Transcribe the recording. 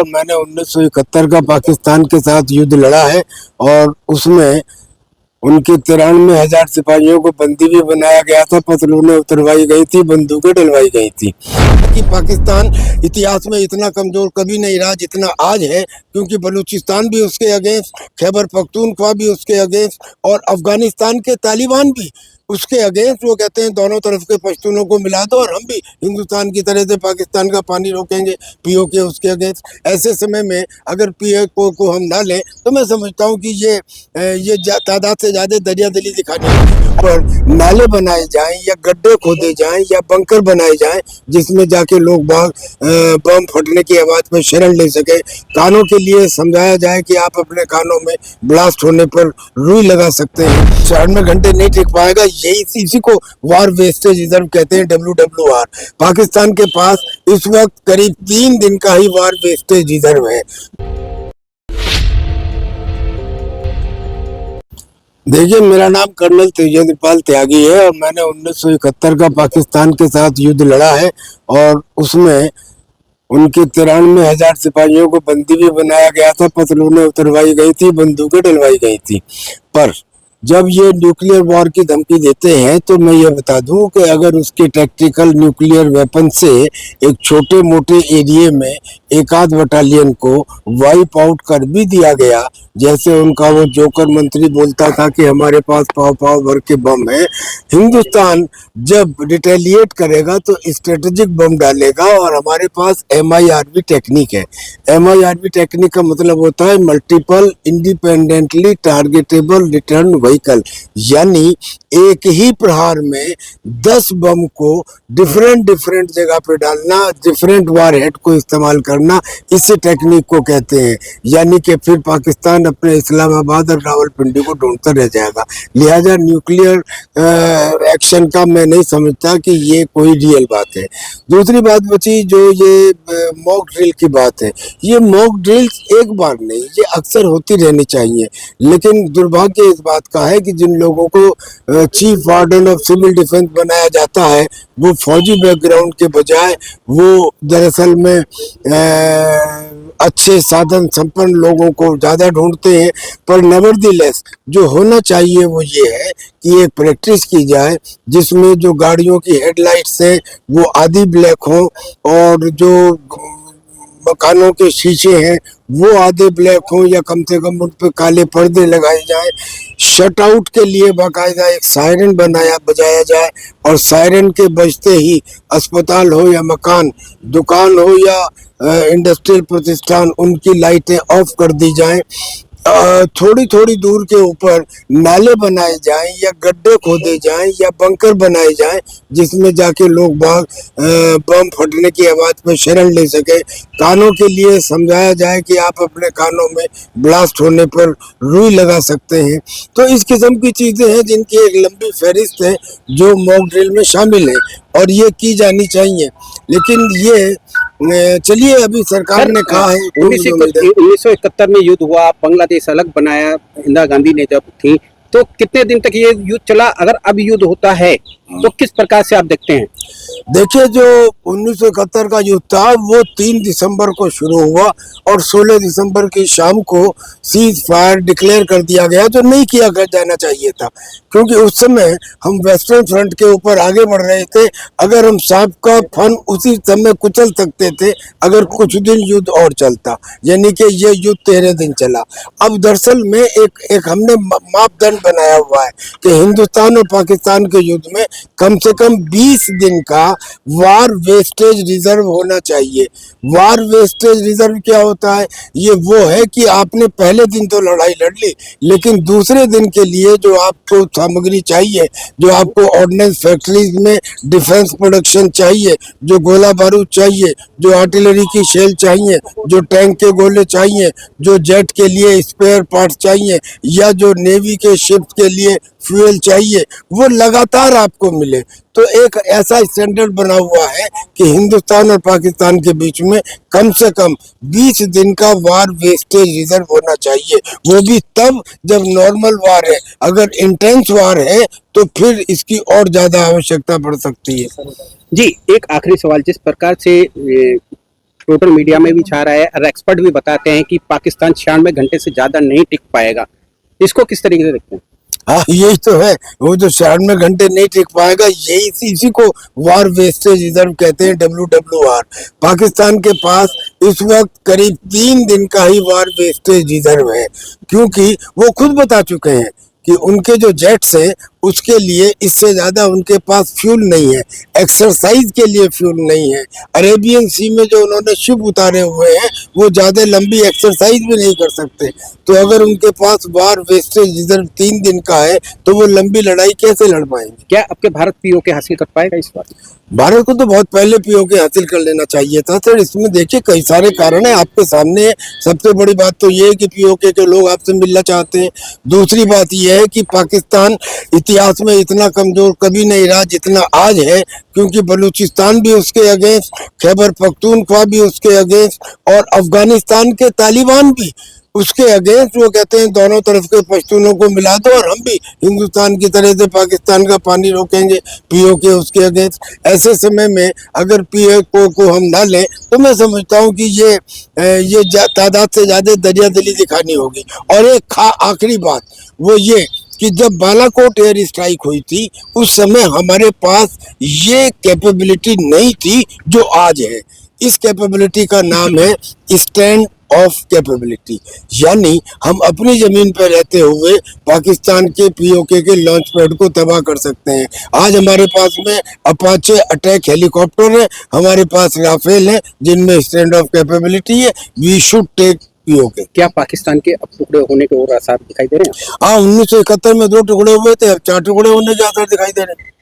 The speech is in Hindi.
मैंने 1971 का पाकिस्तान के साथ युद्ध लड़ा है और उसमें उनके 93,000 सिपाहियों को बंदी भी बनाया गया था। पतलूनें उतरवाई गई थी, बंदूकें डलवाई गई थी। कि पाकिस्तान इतिहास में इतना कमजोर कभी नहीं रहा जितना आज है, क्योंकि बलूचिस्तान भी उसके अगेंस्ट, खैबर पख्तूनख्वा भी उसके अगेंस्ट और अफगानिस्तान के तालिबान भी उसके अगेंस्ट। वो कहते हैं दोनों तरफ के पश्तूनों को मिला दो और हम भी हिंदुस्तान की तरह से पाकिस्तान का पानी रोकेंगे, पीओके उसके अगेंस्ट। ऐसे समय में अगर पीओके को हम ना लें तो मैं समझता हूँ कि ये तादाद से ज़्यादा दरिया दिली दिखाने पर नाले बनाए जाएं या गड्ढे खोदे जाएं या बंकर बनाए जाएं जिसमें जाके लोग बम फटने की आवाज़ पर शरण ले सके। कानों के लिए समझाया जाए कि आप अपने कानों में ब्लास्ट होने पर रुई लगा सकते हैं, 94 घंटे नहीं टिक पाएगा। यही इसी को वार वेस्टेज रिजर्व कहते हैं, WWR। पाकिस्तान के पास इस वक्त करीब 3 दिन का ही वार वेस्टेज रिजर्व है। देखिए, मेरा नाम कर्नल तेजेंद्रपाल त्यागी है और मैंने 1971 का पाकिस्तान के साथ युद्ध लड़ा है और उसमें उनके 93,000 सिपाहियों को बंदी भी बनाया गया था। पतलूनें उतरवाई गई थी, बंदूकें डलवाई गई थी। पर जब ये न्यूक्लियर वॉर की धमकी देते हैं तो मैं ये बता दूं कि अगर उसके टैक्टिकल न्यूक्लियर वेपन से एक छोटे मोटे एरिया में एक आध बटालियन को वाइप आउट कर भी दिया गया, जैसे उनका वो जोकर मंत्री बोलता था कि हमारे पास पाव पाव भर के बम है, हिंदुस्तान जब रिटेलिएट करेगा तो स्ट्रेटेजिक बम डालेगा। और हमारे पास MIRV टेक्निक है। MIRV टेक्निक का मतलब होता है multiple independently targetable return vehicle, यानी एक ही प्रहार में 10 बम को डिफरेंट जगह पे डालना, डिफरेंट वारहेड को इस्तेमाल करना, इस टेक्निक को कहते हैं। यानी कि फिर पाकिस्तान अपने इस्लामाबाद और रावलपिंडी को ढूंढता रह जाएगा। लिहाजा न्यूक्लियर एक्शन का मैं नहीं समझता कि ये कोई रियल बात है। दूसरी बात बची जो ये मॉक ड्रिल की बात है, ये मॉक ड्रिल्स एक बार नहीं, ये अक्सर होती रहनी चाहिए। लेकिन दुर्भाग्य इस बात का है कि जिन लोगों को chief warden of civil defence बनाया जाता है वो फौजी बैकग्राउंड के बजाय वो दरअसल में अच्छे साधन संपन्न लोगों को ज़्यादा ढूंढते हैं। पर नेवरदीलेस जो होना चाहिए वो ये है कि एक प्रैक्टिस की जाए जिसमें जो गाड़ियों की हेडलाइट्स हैं वो आधी ब्लैक हों और जो मकानों के शीशे हैं वो आधे ब्लैक हों या कम से कम उन पर काले पर्दे लगाए जाएं। शट आउट के लिए बाकायदा एक सायरन बजाया जाए और सायरन के बजते ही अस्पताल हो या मकान, दुकान हो या इंडस्ट्रियल प्रतिष्ठान, उनकी लाइटें ऑफ कर दी जाएं। थोड़ी थोड़ी दूर के ऊपर नाले बनाए जाएं या गड्ढे खोदे जाएं या बंकर बनाए जाएं जिसमें जाके लोग बम फटने की आवाज़ में शरण ले सके। कानों के लिए समझाया जाए कि आप अपने कानों में ब्लास्ट होने पर रुई लगा सकते हैं। तो इस किस्म की चीज़ें हैं जिनकी एक लंबी फहरिस्त है जो मॉक ड्रिल में शामिल है और ये की जानी चाहिए। लेकिन ये चलिए, अभी सरकार ने कहा है 1971 में युद्ध हुआ, बांग्लादेश अलग बनाया इंदिरा गांधी ने जब थी, तो कितने दिन तक ये युद्ध चला? अगर अब युद्ध होता है तो किस प्रकार से आप देखते हैं? देखिए, जो 1971 का युद्ध था वो 3 दिसंबर को शुरू हुआ और 16 दिसंबर की शाम को सीज फायर डिक्लेयर कर दिया गया, जो नहीं किया जाना चाहिए था, क्योंकि उस समय हम वेस्टर्न फ्रंट के ऊपर आगे बढ़ रहे थे। अगर हम सांप का फन उसी समय कुचल सकते थे अगर कुछ दिन युद्ध और चलता, यानी कि ये युद्ध 13 दिन चला। अब दरअसल में एक हमने मापदंड बनाया हुआ है कि हिंदुस्तान और पाकिस्तान के युद्ध में कम से कम 20 दिन का वार वेस्टेज रिजर्व होना चाहिए। वार वेस्टेज रिजर्व क्या होता है? ये वो है कि आपने पहले दिन तो लड़ाई लड़ ली, लेकिन दूसरे दिन के लिए जो आपको सामग्री चाहिए, जो आपको ऑर्डिनेंस फैक्ट्रीज में डिफेंस प्रोडक्शन चाहिए, जो गोला बारूद चाहिए, जो आर्टिलरी की शेल चाहिए, जो टैंक के गोले चाहिए, जो जेट के लिए स्पेयर पार्ट्स चाहिए या जो नेवी के शिप के लिए फ्यूल चाहिए, वो लगातार आपको मिले। तो एक ऐसा स्टैंडर्ड बना हुआ है कि हिंदुस्तान और पाकिस्तान के बीच में कम से कम 20 दिन का वार वेस्टेज रिजर्व होना चाहिए। वो भी तब जब नॉर्मल वार है। अगर इंटेंस वार है तो फिर इसकी और ज्यादा आवश्यकता पड़ सकती है। जी, एक आखिरी सवाल, जिस प्रकार से टोटल मीडिया में भी छा रहा है और एक्सपर्ट भी बताते हैं कि पाकिस्तान 96 घंटे से ज्यादा नहीं टिक पाएगा। इसको किस तरीके से देखते हैं? हाँ, यही तो है। वो जो 96 घंटे नहीं टिक पाएगा, यही इसी को वार वेस्टेज रिजर्व कहते हैं, WWR। पाकिस्तान के पास इस वक्त करीब 3 दिन का ही वार वेस्टेज रिजर्व है, क्योंकि वो खुद बता चुके हैं कि उनके जो जेट्स हैं उसके लिए इससे ज्यादा उनके पास फ्यूल नहीं है, एक्सरसाइज के लिए फ्यूल नहीं है। अरेबियन सी में जो उन्होंने शिप उतारे हुए हैं वो ज्यादा लंबी एक्सरसाइज भी नहीं कर सकते। तो अगर उनके पास वार वेस्टेज रिजर्व 3 दिन का है तो वो लंबी लड़ाई कैसे लड़ पाएंगे? क्या आपके भारत पीओके हासिल कर पाएगा इस बार? भारत को तो बहुत पहले पीओके हासिल कर लेना चाहिए था सर। इसमें देखिए कई सारे कारण है आपके सामने है। सबसे बड़ी बात तो ये है कि पीओके के लोग आपसे मिलना चाहते हैं। दूसरी बात ये है कि पाकिस्तान इतिहास में इतना कमजोर कभी नहीं रहा जितना आज है, क्योंकि बलूचिस्तान भी उसके अगेंस्ट, खैबर पख्तूनख्वा भी उसके अगेंस्ट और अफगानिस्तान के तालिबान भी उसके अगेंस्ट। वो कहते हैं दोनों तरफ के पश्तूनों को मिला दो और हम भी हिंदुस्तान की तरह से पाकिस्तान का पानी रोकेंगे, पीओके उसके अगेंस्ट। ऐसे समय में अगर पीओके को हम ना लें तो मैं समझता हूँ कि ये तादाद से ज्यादा दरिया दिली दिखानी होगी। और एक आखिरी बात वो ये कि जब बालाकोट एयर स्ट्राइक हुई थी उस समय हमारे पास ये कैपेबिलिटी नहीं थी जो आज है। इस कैपेबिलिटी का नाम है स्टैंड ऑफ कैपेबिलिटी, यानी हम अपनी जमीन पर रहते हुए पाकिस्तान के पीओके के लॉन्च पैड को तबाह कर सकते हैं। आज हमारे पास में अपाचे अटैक हेलीकॉप्टर है, हमारे पास राफेल है जिनमें स्टैंड ऑफ कैपेबिलिटी है। We should take POK. क्या पाकिस्तान के अब टुकड़े होने के और आसार दिखाई दे रहे हैं? हाँ, 1971 में 2 टुकड़े हुए थे, अब 4 टुकड़े होने के आसार दिखाई दे रहे हैं।